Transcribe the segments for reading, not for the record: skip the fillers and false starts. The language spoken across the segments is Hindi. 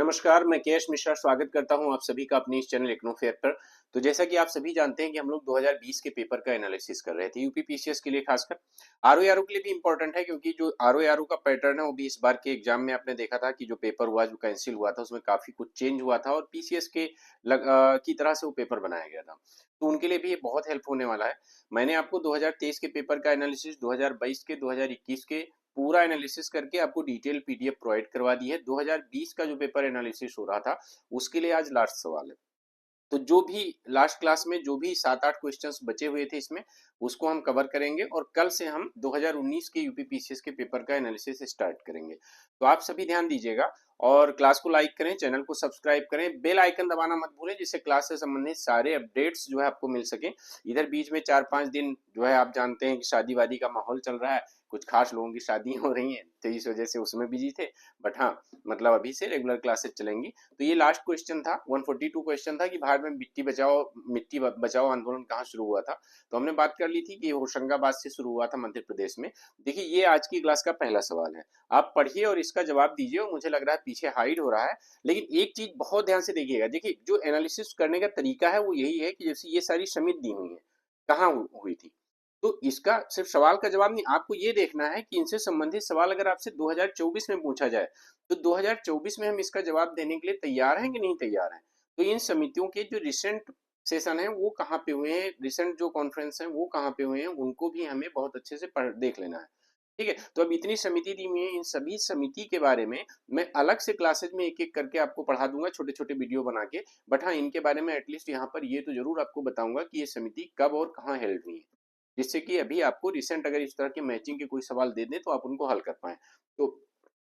नमस्कार, मैं केएस मिश्रा स्वागत करता हूं आप सभी का अपने इस चैनल इग्नो फेयर पर। तो जैसा कि आप सभी जानते हैं कि हम लोग 2020 के पेपर का एनालिसिस कर रहे थे यूपी पीसीएस के लिए, खासकर आरओ के लिए भी इम्पोर्टेंट है, क्योंकि जो आरओ का पैटर्न है वो भी इस बार के एग्जाम में आपने देखा था कि जो पेपर हुआ, जो कैंसिल हुआ था, उसमें काफी कुछ चेंज हुआ था और पीसीएस के की तरह से वो पेपर बनाया गया था। तो उनके लिए भी ये बहुत हेल्प होने वाला है। मैंने आपको 2023 के पेपर का एनालिसिस, 2022 के, 2021 के पूरा एनालिसिस करके आपको डिटेल पीडीएफ प्रोवाइड करवा दी है। 2020 का जो पेपर एनालिसिस हो रहा था उसके लिए आज लास्ट सवाल है। तो जो भी लास्ट क्लास में जो भी 7-8 क्वेश्चंस बचे हुए थे इसमें, उसको हम कवर करेंगे और कल से हम 2019 के यूपी पीसीएस के पेपर का एनालिसिस स्टार्ट करेंगे। तो आप सभी ध्यान दीजिएगा और क्लास को लाइक करें, चैनल को सब्सक्राइब करें, बेल आइकन दबाना मत भूलें, जिससे क्लास से संबंधित सारे अपडेट्स जो है आपको मिल सके। इधर बीच में 4-5 दिन जो है आप जानते हैं कि शादी वादी का माहौल चल रहा है, कुछ खास लोगों की शादियां हो रही हैं, तो इस वजह से उसमें बिजी थे। बट हाँ, मतलब अभी से रेगुलर क्लासेस चलेंगी। तो ये लास्ट क्वेश्चन था, 142 क्वेश्चन था कि भारत में मिट्टी बचाओ आंदोलन कहाँ शुरू हुआ था। तो हमने बात कर ली थी कि होशंगाबाद से शुरू हुआ था, मध्य प्रदेश में। देखिए, ये आज की क्लास का पहला सवाल है। आप पढ़िए और इसका जवाब दीजिए। और मुझे लग रहा है पीछे हाइड हो रहा है, लेकिन एक चीज बहुत ध्यान से देखिएगा। देखिए, जो एनालिसिस करने का तरीका है वो यही है कि जैसे ये सारी समित दी हुई है, कहाँ हुई थी। तो इसका सिर्फ सवाल का जवाब नहीं, आपको ये देखना है कि इनसे संबंधित सवाल अगर आपसे 2024 में पूछा जाए तो 2024 में हम इसका जवाब देने के लिए तैयार हैं कि नहीं तैयार हैं। तो इन समितियों के जो रिसेंट सेशन है वो कहाँ पे हुए हैं, रिसेंट जो कॉन्फ्रेंस है वो कहाँ पे हुए हैं, उनको भी हमें बहुत अच्छे से पढ़ देख लेना है। ठीक है, तो अब इतनी समिति दी हुई है, इन सभी समिति के बारे में मैं अलग से क्लासेज में एक एक करके आपको पढ़ा दूंगा, छोटे छोटे वीडियो बना के। बट हाँ, इनके बारे में एटलीस्ट यहाँ पर ये तो जरूर आपको बताऊंगा कि ये समिति कब और कहाँ हेल्ड हुई है, जिससे कि अभी आपको रिसेंट अगर इस तरह के मैचिंग के कोई सवाल दे दें तो आप उनको हल कर पाए। तो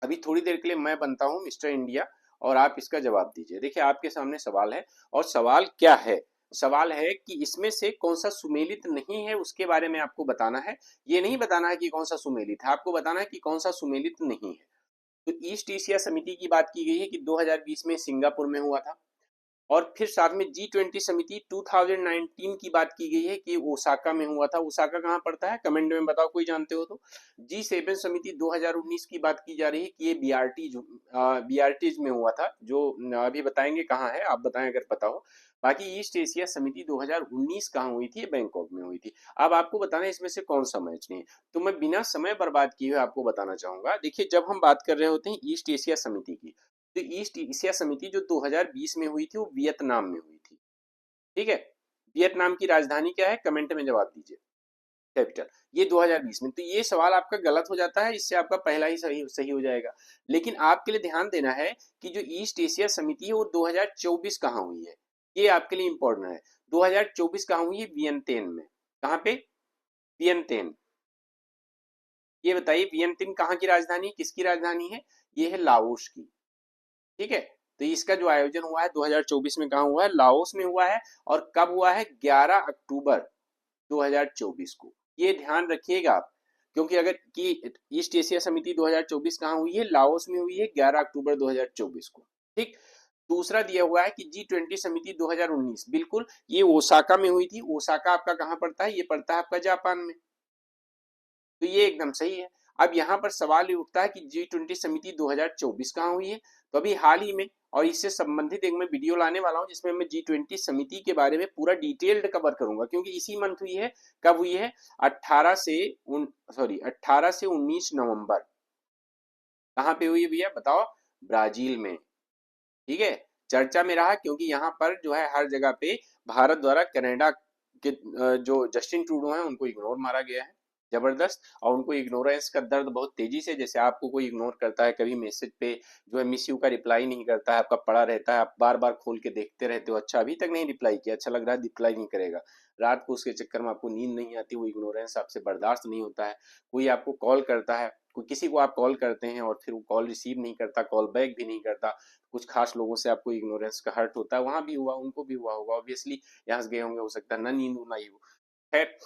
अभी थोड़ी देर के लिए मैं बनता हूँ मिस्टर इंडिया और आप इसका जवाब दीजिए। देखिए, आपके सामने सवाल है और सवाल क्या है। सवाल है कि इसमें से कौन सा सुमेलित नहीं है, उसके बारे में आपको बताना है। ये नहीं बताना है कि कौन सा सुमेलित है, आपको बताना है कि कौन सा सुमेलित नहीं है। तो ईस्ट एशिया समिति की बात की गई है कि 2020 में सिंगापुर में हुआ था। और फिर साथ में G20 समिति 2019 की बात की गई है कि ओसाका में हुआ था। ओसाका कहाँ पड़ता है, कमेंट में बताओ कोई जानते हो तो। G7 समिति 2019 की बात की जा रही है कि ये बीआरटीज में हुआ था, जो अभी बताएंगे कहाँ है, आप बताएं अगर पता हो। बाकी ईस्ट एशिया समिति 2019 कहाँ हुई थी, बैंकॉक में हुई थी। अब आपको बताना है इसमें से कौन सा मैच नहीं है। तो मैं बिना समय बर्बाद किए हुए आपको बताना चाहूंगा। देखिए, जब हम बात कर रहे होते हैं ईस्ट एशिया समिति की, तो ईस्ट एशिया समिति जो 2020 में हुई थी वो वियतनाम में हुई थी। ठीक है, वियतनाम की राजधानी क्या है, कमेंट में जवाब दीजिए, कैपिटल। ये 2020 में, तो ये सवाल आपका गलत हो जाता है, इससे आपका पहला ही सही हो जाएगा। लेकिन आपके लिए ध्यान देना है कि जो ईस्ट एशिया समिति है वो 2024 कहाँ हुई है, ये आपके लिए इंपॉर्टेंट है। 2024 कहाँ हुई है, वियनतेन में। कहाँ पे, वियनतेन। ये बताइए, वियनतेन कहाँ की राजधानी, किसकी राजधानी है, ये है लाओस की। ठीक है, तो इसका जो आयोजन हुआ है 2024 में कहा हुआ है, लाओस में हुआ है। और कब हुआ है, 11 अक्टूबर 2024 को। ये ध्यान रखिएगा आप, क्योंकि अगर कि ईस्ट एशिया समिति 2024 कहाँ हुई है, लाओस में हुई है, 11 अक्टूबर 2024 को। ठीक। दूसरा दिया हुआ है कि G20 समिति 2019, बिल्कुल ये ओसाका में हुई थी। ओसाका आपका कहाँ पड़ता है, ये पड़ता है आपका जापान में। तो ये एकदम सही है। अब यहाँ पर सवाल ये उठता है कि G20 समिति 2024 कहाँ हुई है। तो अभी हाल ही में, और इससे संबंधित एक मैं वीडियो लाने वाला हूँ जिसमें मैं G20 समिति के बारे में पूरा डिटेल्ड कवर करूंगा, क्योंकि इसी मंथ हुई है। कब हुई है, 18 से 19 नवंबर। कहाँ पे हुई है भैया, बताओ, ब्राजील में। ठीक है, चर्चा में रहा क्योंकि यहाँ पर जो है हर जगह पे भारत द्वारा कनाडा के जो जस्टिन ट्रूडो हैं उनको इग्नोर मारा गया है, जबरदस्त। और उनको इग्नोरेंस का दर्द बहुत तेजी से, जैसे आपको कोई इग्नोर करता है कभी मैसेज पे, जो है मिस यू का रिप्लाई नहीं करता है, आपका पड़ा रहता है, आप बार बार खोल के देखते रहते हो, अच्छा अभी तक नहीं रिप्लाई किया, अच्छा लग रहा है रिप्लाई नहीं करेगा, रात को उसके चक्कर में आपको नींद नहीं आती, वो इग्नोरेंस आपसे बर्दाश्त नहीं होता है। कोई आपको कॉल करता है, कोई किसी को आप कॉल करते हैं और फिर वो कॉल रिसीव नहीं करता, कॉल बैक भी नहीं करता, कुछ खास लोगों से आपको इग्नोरेंस का हर्ट होता है, वहां भी हुआ, उनको भी हुआ होगा ऑब्वियसली, यहाँ गए होंगे, हो सकता है ना नींद ना ही हो। खैर,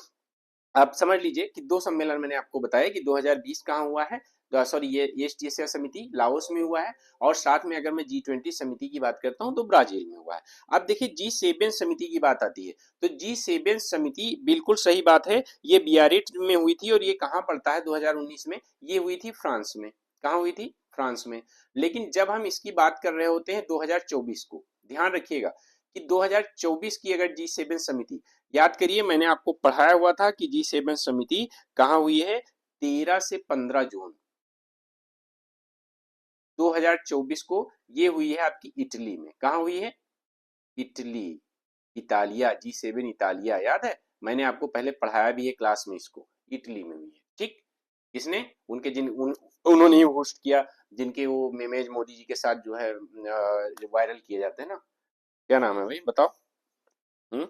आप समझ लीजिए कि दो सम्मेलन मैंने आपको बताया कि 2020 कहाँ हुआ है, सॉरी ये ईस्ट एशिया समिति लाओस में हुआ है, और साथ में अगर मैं G20 समिति की बात करता हूं तो ब्राजील में हुआ है। अब देखिए, G7 समिति की बात आती है, तो G7 समिति बिल्कुल सही बात है, ये बियारिट्ज में हुई थी। और ये कहाँ पड़ता है 2019 में, ये हुई थी फ्रांस में। कहाँ हुई थी, फ्रांस में। लेकिन जब हम इसकी बात कर रहे होते हैं 2024 को, ध्यान रखिएगा कि 2024 की अगर G7 समिति, याद करिए मैंने आपको पढ़ाया हुआ था कि G7 समिति कहाँ हुई है, 13 से 15 जून 2024 को ये हुई है आपकी इटली में। कहाँ हुई है, इटली, इतालिया, G7 इतालिया, याद है मैंने आपको पहले पढ़ाया भी है क्लास में, इसको इटली में हुई है। ठीक, किसने, उनके उन्होंने ही होस्ट किया, जिनके वो मेमेज मोदी जी के साथ जो है वायरल किए जाते हैं ना, क्या नाम है भाई बताओ। हम्म,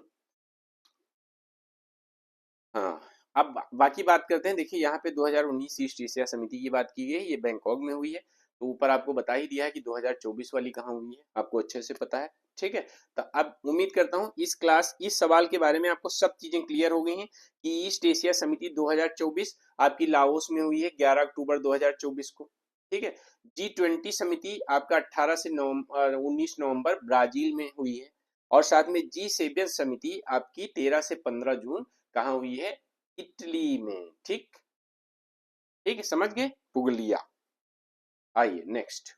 हाँ। अब बाकी बात करते हैं। देखिए यहाँ पे 2019 ईस्ट एशिया समिति की बात की गई, ये बैंकॉक में हुई है। तो ऊपर आपको बता ही दिया है कि 2024 वाली कहाँ हुई है, आपको अच्छे से पता है। ठीक है, तो अब उम्मीद करता हूँ इस सवाल के बारे में आपको सब चीजें क्लियर हो गई हैं कि ईस्ट एशिया समिति 2024 आपकी लाओस में हुई है 11 अक्टूबर 2024 को। ठीक है, G20 समिति आपका 18 से 19 नवंबर ब्राजील में हुई है। और साथ में G7 समिति आपकी 13 से 15 जून कहाँ हुई है, इटली में। ठीक, ठीक है, समझ गए, पुगलिया। आइए नेक्स्ट।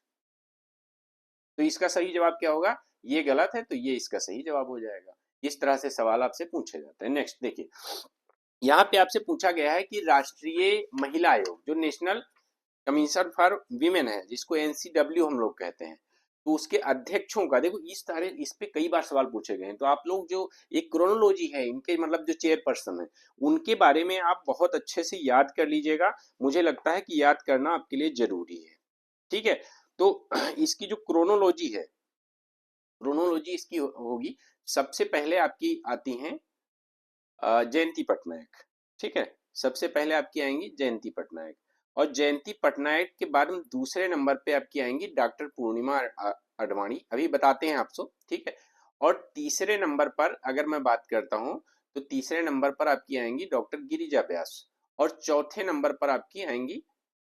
तो इसका सही जवाब क्या होगा, ये गलत है तो ये इसका सही जवाब हो जाएगा। इस तरह से सवाल आपसे पूछे जाते हैं। नेक्स्ट देखिए, यहाँ पे आपसे पूछा गया है कि राष्ट्रीय महिला आयोग जो नेशनल कमीशन फॉर वीमेन है, जिसको एनसीडब्ल्यू हम लोग कहते हैं, तो उसके अध्यक्षों का देखो, इस पे कई बार सवाल पूछे गए हैं। तो आप लोग जो एक क्रोनोलॉजी है इनके, मतलब जो चेयरपर्सन है उनके बारे में आप बहुत अच्छे से याद कर लीजिएगा। मुझे लगता है कि याद करना आपके लिए जरूरी है। ठीक है, तो इसकी जो क्रोनोलॉजी है, क्रोनोलॉजी इसकी होगी, सबसे पहले आपकी आती हैं जयंती पटनायक। ठीक है, सबसे पहले आपकी आएंगी जयंती पटनायक, और जयंती पटनायक के बाद में दूसरे नंबर पे आपकी आएंगी डॉक्टर पूर्णिमा अडवाणी, अभी बताते हैं आपको। ठीक है, और तीसरे नंबर पर अगर मैं बात करता हूं तो तीसरे नंबर पर आपकी आएंगी डॉक्टर गिरिजा व्यास, और चौथे नंबर पर आपकी आएंगी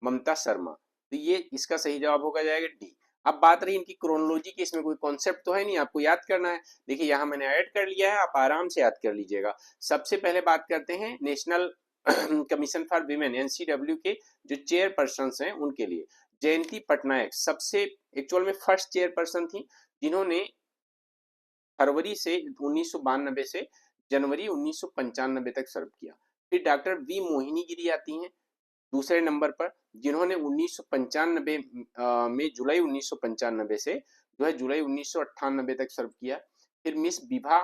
ममता शर्मा। तो ये इसका सही जवाब होगा जाएगा डी। अब बात रही इनकी क्रोनोलॉजी की, इसमें कोई कॉन्सेप्ट तो है नहीं, आपको याद करना है। देखिए यहाँ मैंने ऐड कर लिया है, आप आराम से याद कर लीजिएगा। सबसे पहले बात करते हैं national commission for women NCW के जो चेयरपर्सन हैं उनके लिए जयंती पटनायक सबसे एक्चुअल में फर्स्ट चेयरपर्सन थी, जिन्होंने फरवरी से 1992 से जनवरी 1995 तक सर्व किया। फिर डॉक्टर वी मोहिनी गिरी आती हैं दूसरे नंबर पर, जिन्होंने 1995 में जुलाई 1995 से जो है जुलाई 1998 तक सर्व किया। फिर मिस विभा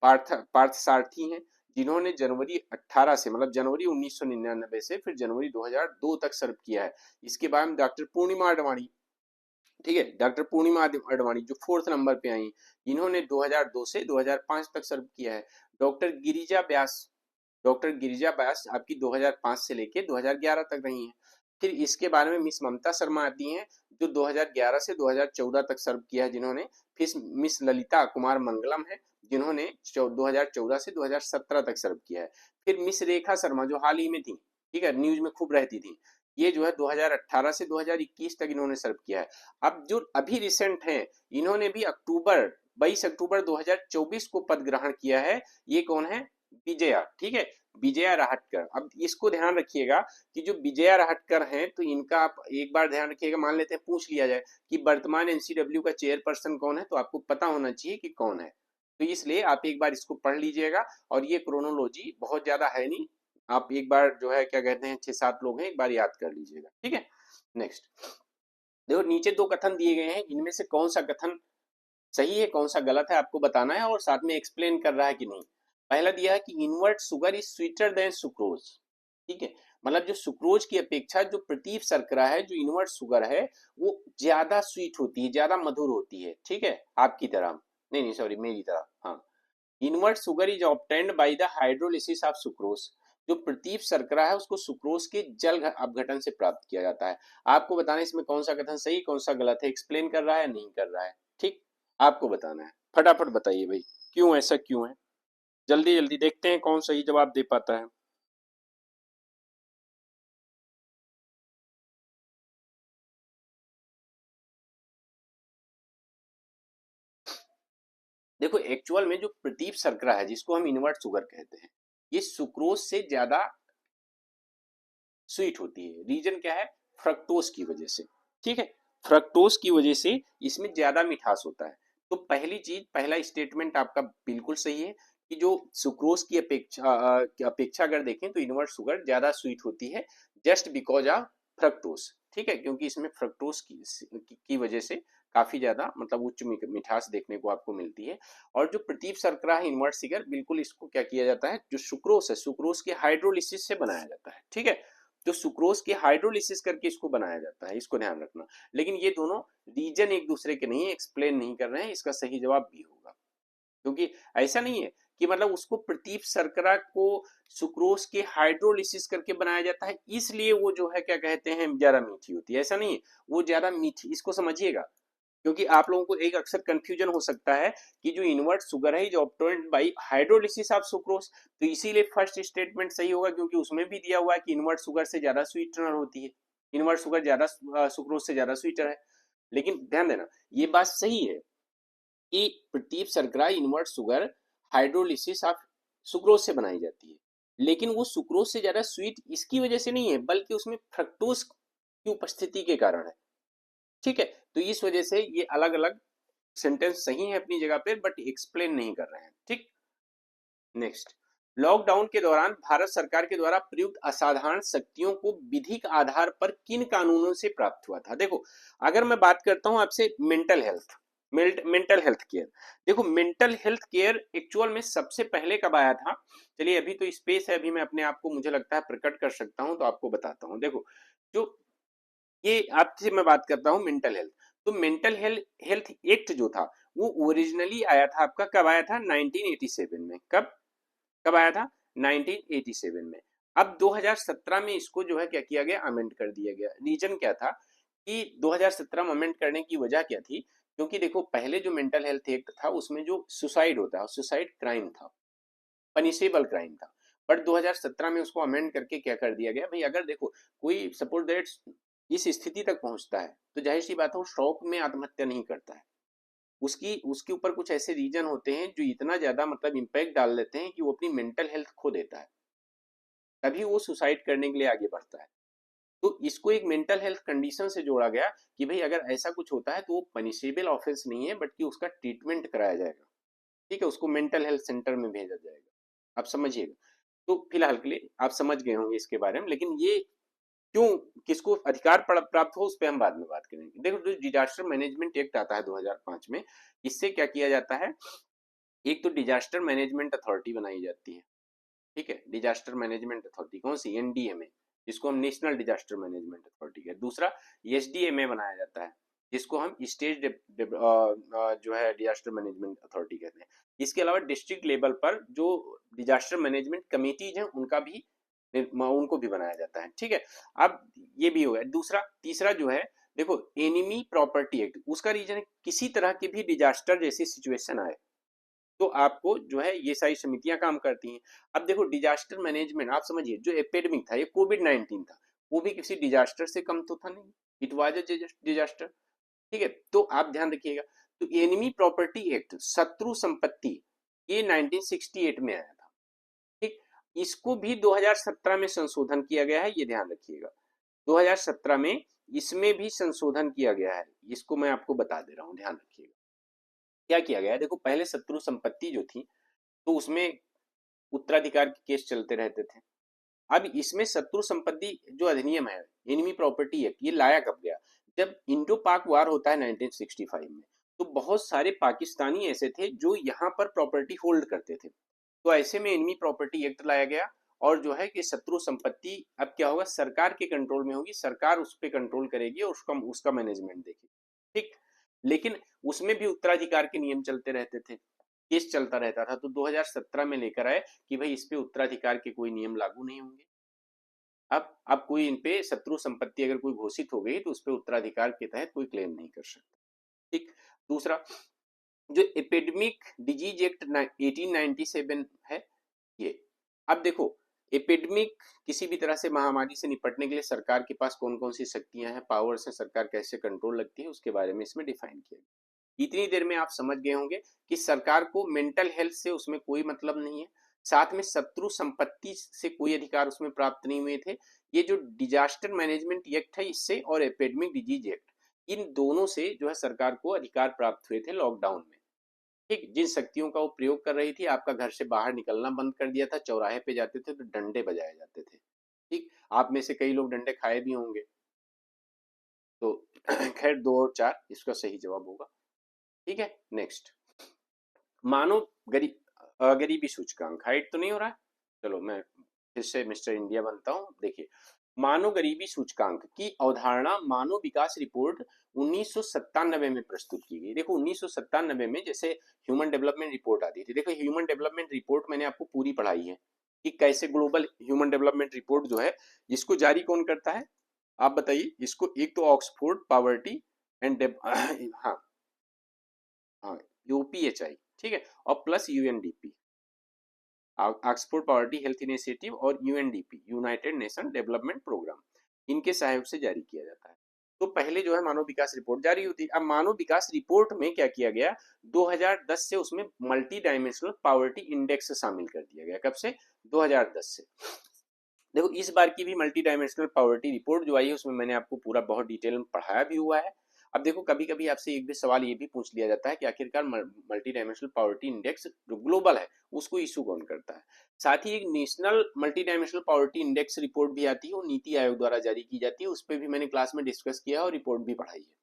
पार्थ सारथी हैं, जिन्होंने जनवरी 18 से मतलब जनवरी 1999 से फिर जनवरी 2002 तक सर्व किया है। इसके बाद में डॉक्टर पूर्णिमा अडवाणी, ठीक है, डॉक्टर पूर्णिमा अडवाणी जो फोर्थ नंबर पे आई, इन्होंने 2002 से 2005 तक सर्व किया है। डॉक्टर गिरिजा व्यास, डॉक्टर गिरिजा व्यास आपकी 2005 से लेके 2011 तक रही हैं। फिर इसके बारे में मिस ममता शर्मा आती हैं, जो 2011 से 2014 तक सर्व किया है जिन्होंने। फिर मिस ललिता कुमार मंगलम है, जिन्होंने 2014 से 2017 तक सर्व किया है। फिर मिस रेखा शर्मा जो हाल ही में थी, ठीक है, न्यूज में खूब रहती थी, ये जो है 2018 से 2021 तक इन्होंने सर्व किया है। अब जो अभी रिसेंट है, इन्होंने भी 22 अक्टूबर 2024 को पद ग्रहण किया है। ये कौन है, विजया, ठीक है, विजया राहटकर। अब इसको ध्यान रखिएगा कि जो विजया राहटकर हैं, तो इनका आप एक बार ध्यान रखिएगा, मान लेते हैं पूछ लिया जाए कि वर्तमान एनसीडब्ल्यू का चेयरपर्सन कौन है, तो आपको पता होना चाहिए कि कौन है। तो इसलिए आप एक बार इसको पढ़ लीजिएगा, और ये क्रोनोलॉजी बहुत ज्यादा है नहीं, आप एक बार जो है क्या कहते हैं 6-7 लोग हैं, एक बार याद कर लीजिएगा। ठीक है, नेक्स्ट देखो, नीचे 2 कथन दिए गए हैं, इनमें से कौन सा कथन सही है कौन सा गलत है आपको बताना है, और साथ में एक्सप्लेन कर रहा है कि नहीं। पहला दिया है कि invert sugar is sweeter than sucrose. ठीक है, मतलब जो सुक्रोज की अपेक्षा जो प्रतीप शर्करा है, जो इनवर्ट शुगर है, वो ज्यादा स्वीट होती है, ज्यादा मधुर होती है। ठीक है, आपकी तरह नहीं, नहीं सॉरी, मेरी तरह। हाँ, invert sugar is obtained by the hydrolysis of sucrose. जो प्रतीप शर्करा है उसको सुक्रोज के जल अपघटन से प्राप्त किया जाता है। आपको बताना है इसमें कौन सा कथन सही कौन सा गलत है, एक्सप्लेन कर रहा है नहीं कर रहा है। ठीक, आपको बताना है, फटाफट बताइए भाई, क्यों ऐसा क्यों है, जल्दी जल्दी देखते हैं कौन सही जवाब दे पाता है। देखो एक्चुअल में जो प्रतीप शर्करा है, जिसको हम इनवर्ट शुगर कहते हैं, ये सुक्रोज से ज्यादा स्वीट होती है। रीजन क्या है, फ्रक्टोज की वजह से। ठीक है, फ्रक्टोज की वजह से इसमें ज्यादा मिठास होता है। तो पहली चीज, पहला स्टेटमेंट आपका बिल्कुल सही है कि जो सुक्रोज की अपेक्षा अगर देखें तो इनवर्ट शुगर ज्यादा स्वीट होती है, जस्ट बिकॉज ऑफ फ्रक्टोज। ठीक है, क्योंकि इसमें फ्रक्टोज की वजह से काफी ज्यादा मतलब उच्च मिठास देखने को आपको मिलती है। और जो प्रतीप शर्करा है इनवर्ट शुगर, बिल्कुल इसको क्या किया जाता है, जो सुक्रोज है, सुक्रोज के हाइड्रोलिसिस से बनाया जाता है। ठीक है, जो सुक्रोज की हाइड्रोलिसिस करके इसको बनाया जाता है, इसको ध्यान रखना। लेकिन ये दोनों रीजन एक दूसरे के नहीं है, एक्सप्लेन नहीं कर रहे हैं, इसका सही जवाब बी होगा। क्योंकि ऐसा नहीं है कि मतलब उसको प्रतीप शर्करा को सुक्रोज के हाइड्रोलिसिस करके बनाया जाता है इसलिए वो जो है क्या कहते हैं ज्यादा मीठी होती है, ऐसा नहीं है। वो ज्यादा मीठी, इसको समझिएगा, क्योंकि आप लोगों को एक अक्सर कंफ्यूजन हो सकता है कि जो इन्वर्ट शुगर है जो obtained by hydrolysis of sucrose, तो इसीलिए फर्स्ट स्टेटमेंट सही होगा, क्योंकि उसमें भी दिया हुआ है कि इन्वर्ट शुगर से ज्यादा स्वीटनर होती है, इन्वर्ट शुगर ज्यादा सुक्रोज से ज्यादा स्वीटर है। लेकिन ध्यान देना, ये बात सही है कि प्रतीप शर्करा invert sugar hydrolysis of sucrose से बनाई जाती है, लेकिन वो सुक्रोज से ज्यादा स्वीट इसकी वजह से नहीं है, बल्कि उसमें फ्रक्टोज की उपस्थिति के कारण है। ठीक है, तो इस वजह से ये अलग अलग सेंटेंस सही है अपनी जगह पे, बट एक्सप्लेन नहीं कर रहे हैं। ठीक, नेक्स्ट, लॉकडाउन के दौरान भारत सरकार के द्वारा प्रयुक्त असाधारण शक्तियों को विधिक आधार पर किन कानूनों से प्राप्त हुआ था। देखो, अगर मैं बात करता हूं आपसे mental health, mental health care, देखो मेंटल हेल्थ केयर एक्चुअल में सबसे पहले कब आया था। चलिए, अभी तो स्पेस है, अभी मैं अपने आप को मुझे लगता है प्रकट कर सकता हूं, तो आपको बताता हूं। देखो, जो ये आपसे मैं बात करता हूँ मेंटल हेल्थ, तो मेंटल हेल्थ हेल्थ एक्ट जो था वो ओरिजिनली आया था आपका, कब आया था, 1987 में। कब कब आया था, 1987 में। अब 2017 में इसको जो है क्या किया गया, अमेंड कर दिया गया। रीजन क्या था कि 2017 में अमेंड करने की वजह क्या थी, क्योंकि देखो पहले जो मेंटल हेल्थ एक्ट था उसमें जो सुसाइड होता है, सुसाइड क्राइम था, पनिशेबल क्राइम था। बट 2017 में उसको अमेंड करके क्या कर दिया गया, भाई अगर देखो कोई सपोज दैट इस स्थिति तक पहुंचता है, तो जाहिर सी बात है वो शौक में आत्महत्या नहीं करता है, उसकी उसके ऊपर कुछ ऐसे रीजन होते हैं जो इतना ज्यादा मतलब इम्पैक्ट डाल देते हैं कि वो अपनी मेंटल हेल्थ खो देता है, तभी वो सुसाइड करने के लिए आगे बढ़ता है। तो इसको एक मेंटल हेल्थ कंडीशन से जोड़ा गया कि भाई अगर ऐसा कुछ होता है तो वो पनिशेबल ऑफेंस नहीं है, बल्कि उसका ट्रीटमेंट कराया जाएगा। ठीक है, उसको मेंटल हेल्थ सेंटर में भेजा जाएगा। आप समझिएगा। तो फिलहाल के लिए आप समझ गए होंगे इसके बारे में, लेकिन ये क्यों, किसको अधिकार प्राप्त हो उस पर हम बाद में बात करेंगे। देखो, जो डिजास्टर मैनेजमेंट एक्ट आता है 2005 में, इससे क्या किया जाता है, एक तो डिजास्टर मैनेजमेंट अथॉरिटी बनाई जाती है। ठीक है, डिजास्टर मैनेजमेंट अथॉरिटी कौन सी, एनडीएमए, जिसको हम नेशनल डिजास्टर मैनेजमेंट अथॉरिटी कहते हैं। दूसरा एसडीएमए बनाया जाता है, जिसको हम स्टेट जो है डिजास्टर मैनेजमेंट अथॉरिटी कहते हैं। इसके अलावा डिस्ट्रिक्ट लेवल पर जो डिजास्टर मैनेजमेंट कमेटीज हैं उनका भी उनको भी बनाया जाता है। ठीक है, अब ये भी हो गया। दूसरा, तीसरा जो है, देखो एनिमी प्रॉपर्टी एक्ट, उसका रीजन है किसी तरह की भी डिजास्टर जैसी सिचुएशन आए तो आपको जो है ये सारी समितियां काम करती हैं। अब देखो डिजास्टर मैनेजमेंट, आप समझिए जो एपिडेमिक था, ये कोविड-19 था, वो भी किसी डिजास्टर से कम तो था नहीं, इट वाज अ डिजास्टर। ठीक है, तो आप ध्यान रखिएगा। तो एनिमी प्रॉपर्टी एक्ट, शत्रु संपत्ति, ये 1968 में आया था। ठीक, इसको भी 2017 में संशोधन किया गया है, ये ध्यान रखिएगा। 2017 में इसमें भी संशोधन किया गया है, इसको मैं आपको बता दे रहा हूं, ध्यान रखिएगा। क्या किया गया है, देखो पहले शत्रु संपत्ति जो थी तो उसमें उत्तराधिकार के केस चलते रहते थे। अब इसमें शत्रु संपत्ति जो अधिनियम है, एनिमी प्रॉपर्टी एक्ट, ये लाया कब गया, जब इंडो पाक वार होता है 1965 में, तो बहुत सारे पाकिस्तानी ऐसे थे जो यहाँ पर प्रॉपर्टी होल्ड करते थे। तो ऐसे में एनिमी प्रॉपर्टी एक्ट लाया गया, और जो है कि शत्रु संपत्ति अब क्या होगा, सरकार के कंट्रोल में होगी, सरकार उस पर कंट्रोल करेगी और उसका उसका मैनेजमेंट देगी। ठीक, लेकिन उसमें भी उत्तराधिकार के नियम चलते रहते थे, केस चलता रहता था। तो 2017 में लेकर आए कि भाई इस पे उत्तराधिकार के कोई नियम लागू नहीं होंगे। अब कोई इन पे शत्रु संपत्ति अगर कोई घोषित हो गई तो उस पे उत्तराधिकार के तहत कोई क्लेम नहीं कर सकता। ठीक, दूसरा, जो एपिडेमिक डिजीज एक्ट 1897 है ये। अब देखो, एपिडेमिक किसी भी तरह से महामारी से निपटने के लिए सरकार के पास कौन कौन सी शक्तियां हैं, पावर्स हैं, सरकार कैसे कंट्रोल लगती है, उसके बारे में इसमें डिफाइन किया गया। इतनी देर में आप समझ गए होंगे कि सरकार को मेंटल हेल्थ से उसमें कोई मतलब नहीं है, साथ में शत्रु संपत्ति से कोई अधिकार उसमें प्राप्त नहीं हुए थे। ये जो डिजास्टर मैनेजमेंट एक्ट है इससे, और एपिडेमिक डिजीज एक्ट, इन दोनों से जो है सरकार को अधिकार प्राप्त हुए थे लॉकडाउन में। ठीक, जिन शक्तियों का वो प्रयोग कर रही थी, आपका घर से बाहर निकलना बंद कर दिया था, चौराहे पे जाते थे तो डंडे बजाए जाते थे। ठीक, आप में से कई लोग डंडे खाए भी होंगे। तो खैर 2 और 4 इसका सही जवाब होगा। ठीक है, नेक्स्ट। मानव गरीबी सूचकांक, हाइट तो नहीं हो रहा है, चलो मैं फिर से मिस्टर इंडिया बनता हूँ। देखिए, मानव गरीबी सूचकांक की अवधारणा मानव विकास रिपोर्ट 1997 में प्रस्तुत की गई। देखो 1997 में जैसे ह्यूमन डेवलपमेंट रिपोर्ट आती थी, देखो ह्यूमन डेवलपमेंट रिपोर्ट मैंने आपको पूरी पढ़ाई है कि कैसे ग्लोबल ह्यूमन डेवलपमेंट रिपोर्ट जो है, इसको जारी कौन करता है, आप बताइए इसको। एक तो ऑक्सफोर्ड पॉवर्टी एंड हाँ हाँ, यूपीएचआई, ठीक है, और plus UNDP, Oxford poverty health initiative, और UNDP, United Nation development programme, इनके सहयोग से जारी किया जाता है। तो पहले जो है मानव विकास रिपोर्ट जारी होती है। अब मानव विकास रिपोर्ट में क्या किया गया, 2010 से उसमें मल्टी डायमेंशनल पॉवर्टी इंडेक्स शामिल कर दिया गया। कब से, 2010 से। देखो इस बार की भी मल्टी डायमेंशनल पॉवर्टी रिपोर्ट जो आई है, उसमें मैंने आपको पूरा बहुत डिटेल में पढ़ाया भी हुआ है। अब देखो कभी कभी आपसे एक भी सवाल ये भी पूछ लिया जाता है कि आखिरकार मल्टी डायमेंशनल पॉवर्टी इंडेक्स जो ग्लोबल है उसको इशू कौन करता है। साथ ही एक national multi dimensional poverty index report भी आती है, वो नीति आयोग द्वारा जारी की जाती है, उस पर भी मैंने क्लास में डिस्कस किया है और रिपोर्ट भी पढ़ाई है।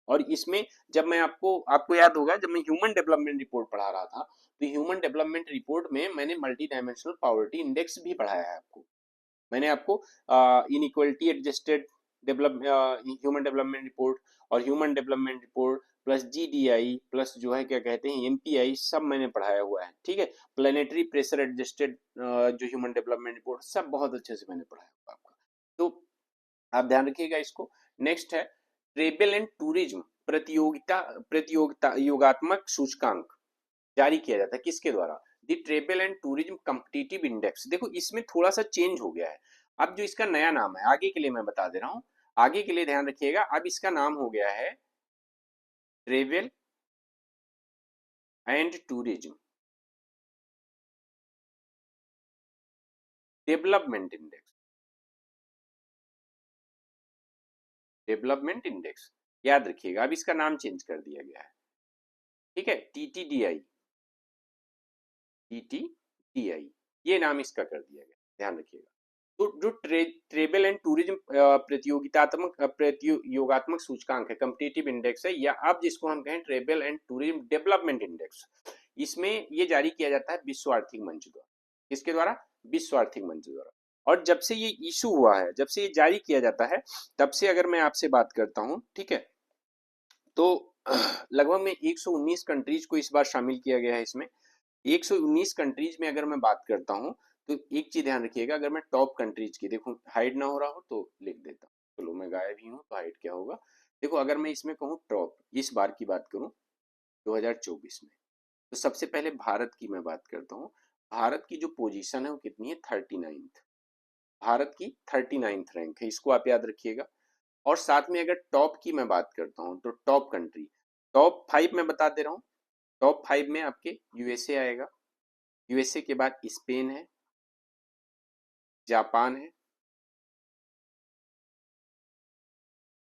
और इसमें जब मैं आपको याद होगा, जब मैं ह्यूमन डेवलपमेंट रिपोर्ट पढ़ा रहा था, तो ह्यूमन डेवलपमेंट रिपोर्ट में मैंने मल्टी डायमेंशनल पॉवर्टी इंडेक्स भी पढ़ाया है आपको। मैंने आपको inequality adjusted develop human development report और human development report plus GDI plus जो है क्या कहते हैं एमपीआई, सब मैंने पढ़ाया हुआ है। ठीक है, प्लेनेटरी प्रेशर एडजस्टेड जो ह्यूमन डेवलपमेंट रिपोर्ट, सब बहुत अच्छे से मैंने पढ़ाया हुआ आपका। तो आप ध्यान रखिएगा इसको। नेक्स्ट है ट्रेवल एंड टूरिज्म प्रतियोगिता प्रतियोगिता योगात्मक सूचकांक, जारी किया जाता है किसके द्वारा, the travel and tourism competitive index. देखो इसमें थोड़ा सा चेंज हो गया है, अब जो इसका नया नाम है, आगे के लिए मैं बता दे रहा हूं, आगे के लिए ध्यान रखिएगा, अब इसका नाम हो गया है travel and tourism development index, development index, याद रखिएगा, अब इसका नाम चेंज कर दिया गया है। ठीक है, टीटीडीआई, टीटीडीआई, ये नाम इसका कर दिया गया, ध्यान रखिएगा। तो जो ट्रेवल एंड टूरिज्म प्रतियोगितात्मक प्रतियोगात्मक सूचकांक है, कम्पिटिटिव इंडेक्स है, या आप जिसको हम कहें travel and tourism development index, इसमें ये जारी किया जाता है विश्व आर्थिक मंच द्वारा। किसके द्वारा, विश्व आर्थिक मंच द्वारा। और जब से ये इशू हुआ है, जब से ये जारी किया जाता है, तब से अगर मैं आपसे बात करता हूं, ठीक है, तो लगभग में 119 कंट्रीज को इस बार शामिल किया गया है इसमें। 119 कंट्रीज में अगर मैं बात करता हूं, तो एक चीज ध्यान रखिएगा, अगर मैं टॉप कंट्रीज की, देखो हाइड ना हो रहा हो तो लिख देता हूँ, चलो मैं गायब ही हूँ तो हाइड क्या होगा। देखो अगर मैं इसमें कहूँ टॉप, इस बार की बात करूँ 2024 में, तो सबसे पहले भारत की मैं बात करता हूँ। भारत की जो पोजीशन है वो कितनी है, 39th। भारत की 39th रैंक है, इसको आप याद रखिएगा। और साथ में अगर टॉप की मैं बात करता हूँ, तो टॉप कंट्री, टॉप 5 मैं बता दे रहा हूँ। टॉप 5 में आपके यूएसए आएगा, यूएसए के बाद स्पेन है, जापान है,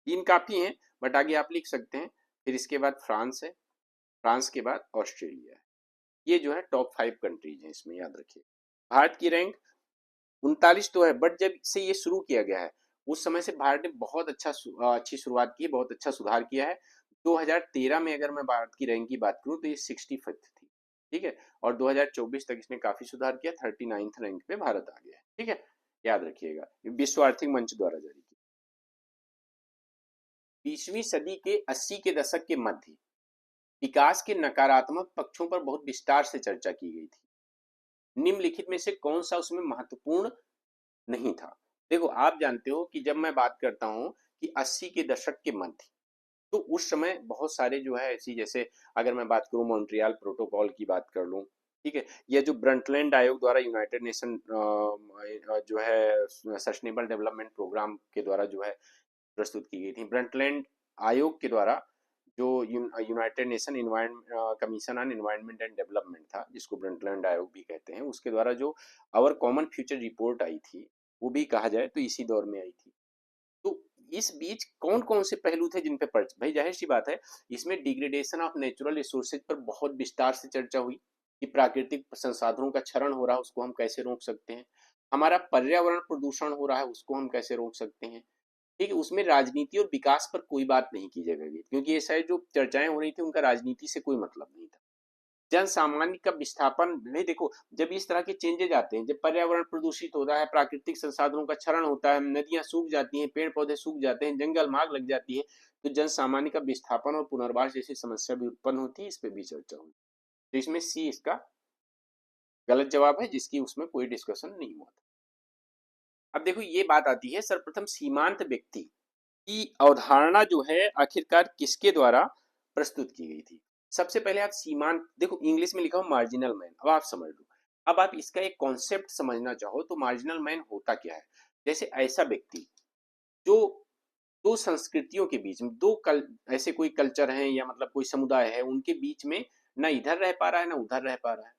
तीन काफी हैं, बट आगे आप लिख सकते हैं। फिर इसके बाद फ्रांस है, फ्रांस के बाद ऑस्ट्रेलिया है। ये जो है टॉप 5 कंट्रीज हैं, इसमें याद रखिए। भारत की रैंक 39 तो है, बट जब से ये शुरू किया गया है, उस समय से भारत ने बहुत अच्छी शुरुआत की है, बहुत अच्छा सुधार किया है। 2013 में अगर मैं भारत की रैंक की बात करूं तो ये 65th थी। ठीक है, और 2024 तक इसने काफी सुधार किया, 39th रैंक पे भारत आ गया है। ठीक है, याद रखिएगा, विश्व आर्थिक मंच द्वारा जारी की। 20वीं सदी के 80 के दशक के मध्य विकास के नकारात्मक पक्षों पर बहुत विस्तार से चर्चा की गई थी। निम्नलिखित में से कौन सा उसमें महत्वपूर्ण नहीं था। देखो आप जानते हो कि जब मैं बात करता हूं कि 80 के दशक के मध्य, तो उस समय बहुत सारे जो है ऐसी, जैसे अगर मैं बात करूं मॉन्ट्रियल प्रोटोकॉल की बात कर लूं, ठीक है, या जो ब्रंटलैंड आयोग द्वारा यूनाइटेड नेशन जो है सस्टेनेबल डेवलपमेंट प्रोग्राम के द्वारा जो है प्रस्तुत की गई थी, ब्रंटलैंड आयोग के द्वारा जो United nation commission on environment and development था, जिसको ब्रंटलैंड आयोग भी कहते हैं, उसके द्वारा जो आवर कॉमन फ्यूचर रिपोर्ट आई थी, वो भी कहा जाए तो इसी दौर में आई थी। तो इस बीच कौन कौन से पहलू थे जिन पे भाई जाहिर सी बात है, इसमें डिग्रेडेशन ऑफ नेचुरल रिसोर्सेज पर बहुत विस्तार से चर्चा हुई कि प्राकृतिक संसाधनों का क्षरण हो रहा है उसको हम कैसे रोक सकते हैं, हमारा पर्यावरण प्रदूषण हो रहा है उसको हम कैसे रोक सकते हैं। ठीक है, उसमें राजनीति और विकास पर कोई बात नहीं की गई क्योंकि ये शायद जो चर्चाएं हो रही थी उनका राजनीति से कोई मतलब नहीं था। जन सामान्य का विस्थापन नहीं, देखो जब इस तरह के चेंजेज आते हैं, जब पर्यावरण प्रदूषित होता है, प्राकृतिक संसाधनों का क्षरण होता है, नदियां सूख जाती हैं, पेड़ पौधे सूख जाते हैं, जंगल माग लग जाती है, तो जन सामान्य का विस्थापन और पुनर्वास जैसी समस्या भी उत्पन्न होती है। इस पे भी चर्चा हुई, तो इसमें सी इसका गलत जवाब है, जिसकी उसमें कोई डिस्कशन नहीं हुआ था। अब देखो ये बात आती है, सर्वप्रथम सीमांत व्यक्ति की अवधारणा जो है आखिरकार किसके द्वारा प्रस्तुत की गई थी। सबसे पहले आप सीमांत देखो, इंग्लिश में लिखा हो मार्जिनल मैन, अब आप समझ लो। अब आप इसका एक कॉन्सेप्ट समझना चाहो तो मार्जिनल मैन होता क्या है। जैसे ऐसा व्यक्ति जो दो संस्कृतियों के बीच में ऐसे कोई कल्चर है या मतलब कोई समुदाय है उनके बीच में ना इधर रह पा रहा है ना उधर रह पा रहा है।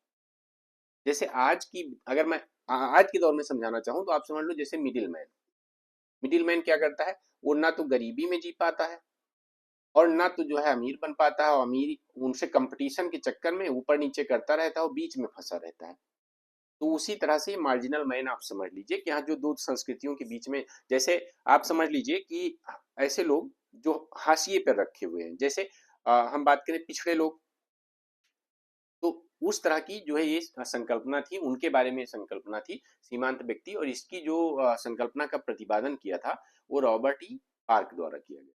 जैसे आज की अगर मैं आज के दौर में समझाना चाहूँ तो आप समझ लो, जैसे मिडिल मैन क्या करता है, वो ना तो गरीबी में जी पाता है और ना तो जो है अमीर बन पाता है, और अमीर उनसे कंपटीशन के चक्कर में ऊपर नीचे करता रहता है और बीच में फंसा रहता है। तो उसी तरह से मार्जिनल मैन आप समझ लीजिए कि यहाँ जो दो संस्कृतियों के बीच में, जैसे आप समझ लीजिए कि ऐसे लोग जो हाशिए पर रखे हुए हैं, जैसे हम बात करें पिछड़े लोग, तो उस तरह की जो है ये संकल्पना थी, उनके बारे में संकल्पना थी सीमांत व्यक्ति, और इसकी जो संकल्पना का प्रतिपादन किया था वो रॉबर्ट ई पार्क द्वारा किया गया।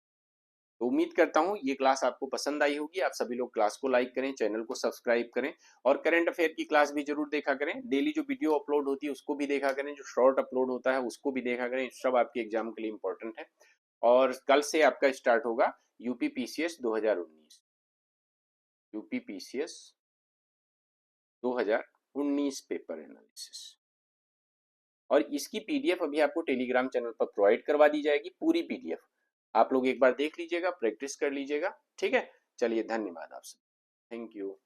तो उम्मीद करता हूँ ये क्लास आपको पसंद आई होगी। आप सभी लोग क्लास को लाइक करें, चैनल को सब्सक्राइब करें, और करंट अफेयर की क्लास भी जरूर देखा करें। डेली जो वीडियो अपलोड होती है उसको भी देखा करें, जो शॉर्ट अपलोड होता है उसको भी देखा करें, सब आपके एग्जाम के लिए इंपॉर्टेंट है। और कल से आपका स्टार्ट होगा यूपीपीसीएस 2019, यूपीपीसीएस 2019 पेपर एनालिसिस, और इसकी पीडीएफ अभी आपको टेलीग्राम चैनल पर प्रोवाइड करवा दी जाएगी, पूरी पीडीएफ आप लोग एक बार देख लीजिएगा, प्रैक्टिस कर लीजिएगा। ठीक है, चलिए धन्यवाद आप सब, थैंक यू।